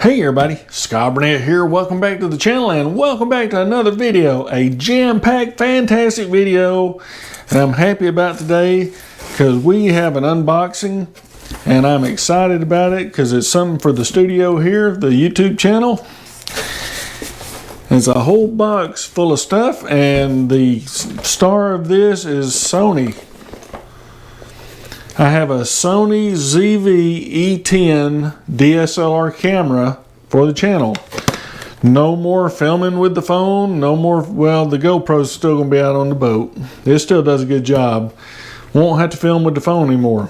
Hey everybody, Burnette here. Welcome back to the channel and welcome back to another video. A jam-packed, fantastic video. And I'm happy about today because we have an unboxing and I'm excited about it because it's something for the studio here, the YouTube channel. It's a whole box full of stuff and the star of this is Sony. I have a Sony ZV-E10 DSLR camera for the channel. No more filming with the phone, no more, well, the GoPro's still gonna be out on the boat. It still does a good job. Won't have to film with the phone anymore.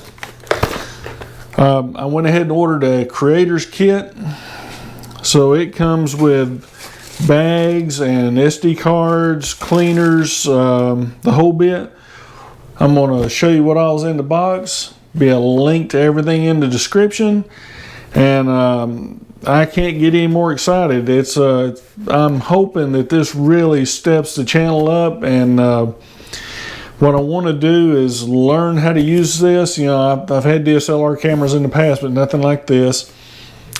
I went ahead and ordered a creator's kit. So it comes with bags and SD cards, cleaners, the whole bit. I'm going to show you what all's in the box. Be a link to everything in the description. And I can't get any more excited. I'm hoping that this really steps the channel up. And what I want to do is learn how to use this. You know, I've had DSLR cameras in the past, but nothing like this.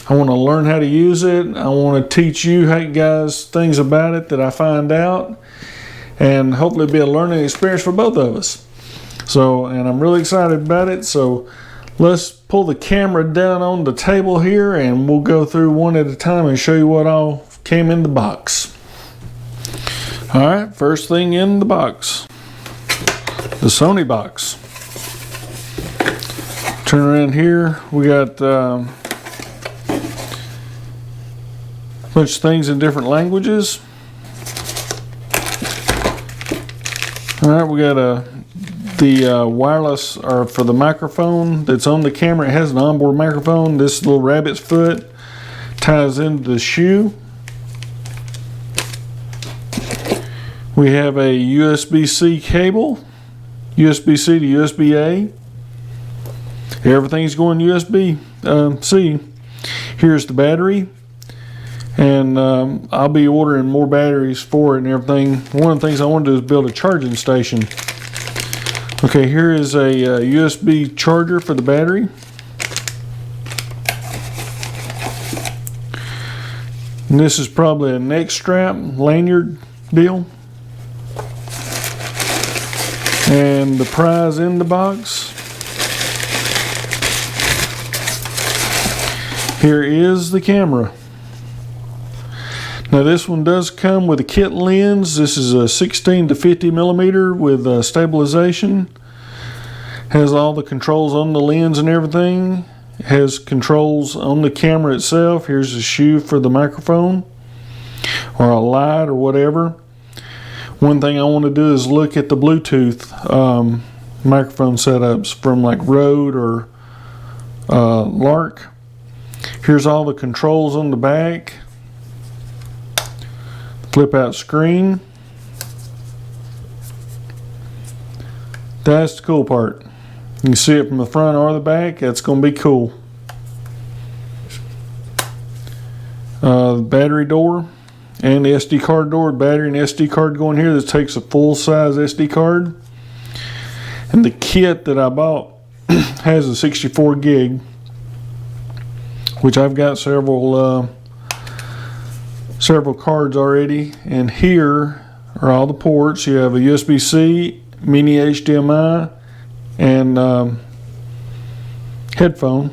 I want to learn how to use it. I want to teach you guys things about it that I find out. And hopefully be a learning experience for both of us. So, and I'm really excited about it. So let's pull the camera down on the table here and we'll go through one at a time and show you what all came in the box. All right, first thing in the box, the Sony box. Turn around here, we got a bunch of things in different languages. All right, we got the wireless or for the microphone that's on the camera. It has an onboard microphone. This little rabbit's foot ties into the shoe. We have a USB-C cable, USB-C to USB-A. Everything's going USB-C. Here's the battery, and I'll be ordering more batteries for it and everything. One of the things I want to do is build a charging station. Okay, here is a USB charger for the battery. And this is probably a neck strap lanyard deal. And the prize in the box. Here is the camera. Now this one does come with a kit lens. This is a 16 to 50 millimeter with stabilization. Has all the controls on the lens and everything. Has controls on the camera itself. Here's a shoe for the microphone or a light or whatever. One thing I want to do is look at the Bluetooth microphone setups from like Rode or Lark. Here's all the controls on the back. Flip out screen. That's the cool part. You can see it from the front or the back. That's going to be cool. The battery door and the SD card door. Battery and SD card going here. This takes a full size SD card. And the kit that I bought has a 64 gig, which I've got several cards already, and here are all the ports. You have a USB-C, mini HDMI, and headphone.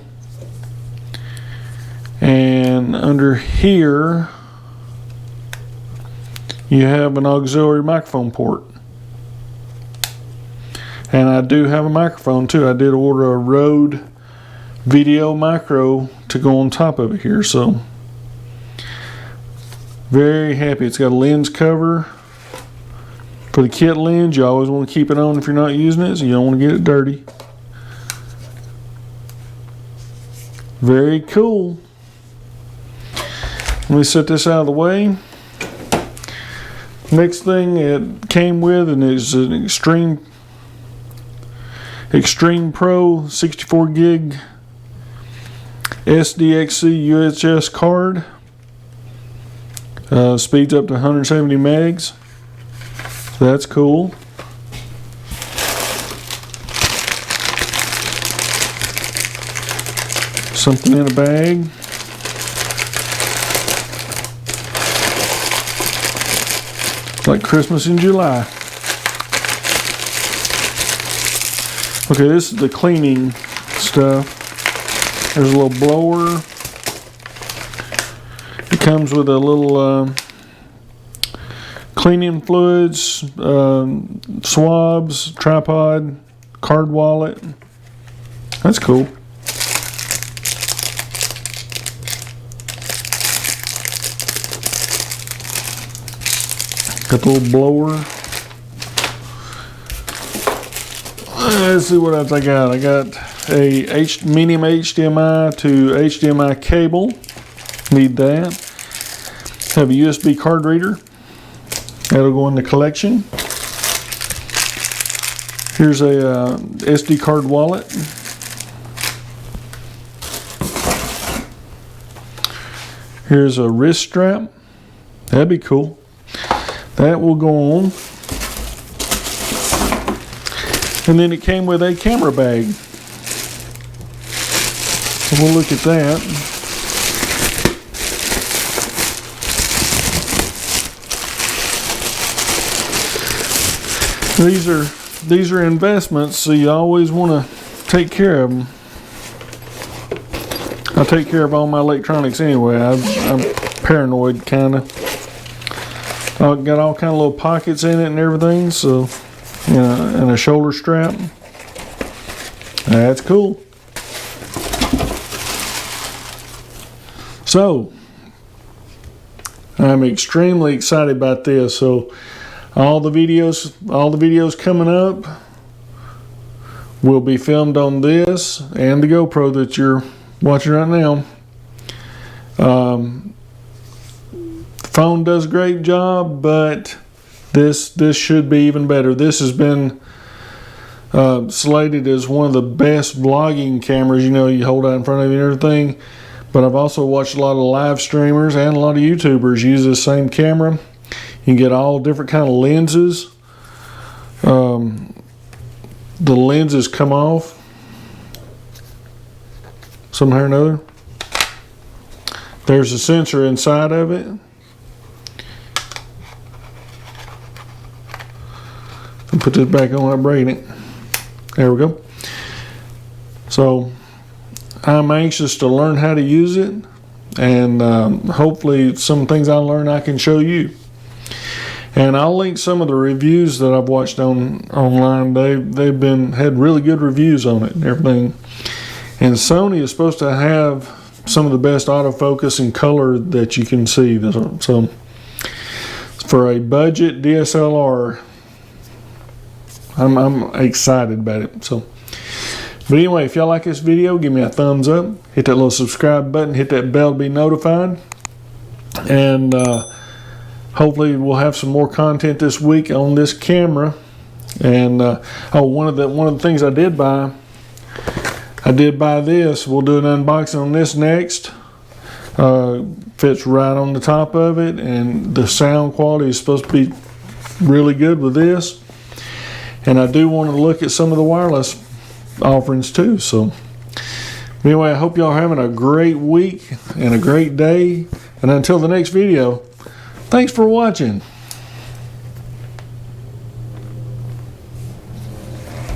And under here you have an auxiliary microphone port. And I do have a microphone too. I did order a Rode Video Micro to go on top of it here, so very happy. It's got a lens cover for the kit lens. You always want to keep it on if you're not using it, so you don't want to get it dirty. Very cool. Let me set this out of the way. Next thing it came with and is an Extreme Pro 64 gig SDXC UHS card. Speeds up to 170 megs. So that's cool. Something in a bag. like Christmas in July. Okay, this is the cleaning stuff. There's a little blower. It comes with a little cleaning fluids, swabs, tripod, card wallet. That's cool. Got the little blower. Let's see what else I got. I got a medium HDMI to HDMI cable. Need that. Have a USB card reader. That'll go in the collection. Here's a SD card wallet. Here's a wrist strap. That'd be cool. That will go on. And then it came with a camera bag. So we'll look at that. These are investments, so you always want to take care of them. I take care of all my electronics anyway. I'm paranoid, kind of. I've got all kind of little pockets in it and everything, so, you know, and a shoulder strap. That's cool. So, I'm extremely excited about this. So, all the videos coming up will be filmed on this and the GoPro that you're watching right now. The phone does a great job, but this should be even better. This has been slated as one of the best vlogging cameras, you know, you hold out in front of you and everything. But I've also watched a lot of live streamers and a lot of YouTubers use this same camera. You can get all different kind of lenses. The lenses come off somehow or another. There's a sensor inside of it. I'll put this back on without breaking it. There we go. So I'm anxious to learn how to use it, and hopefully some things I learn I can show you. And I'll link some of the reviews that I've watched online. They've had really good reviews on it and everything. And Sony is supposed to have some of the best autofocus and color that you can see. So for a budget DSLR, I'm excited about it. So, but anyway, if y'all like this video, give me a thumbs up. Hit that little subscribe button. Hit that bell to be notified. And hopefully we'll have some more content this week on this camera. And one of the things I did buy this. We'll do an unboxing on this next. Fits right on the top of it, and the sound quality is supposed to be really good with this. And I do want to look at some of the wireless offerings too. So anyway, I hope y'all are having a great week and a great day. And until the next video, thanks for watching.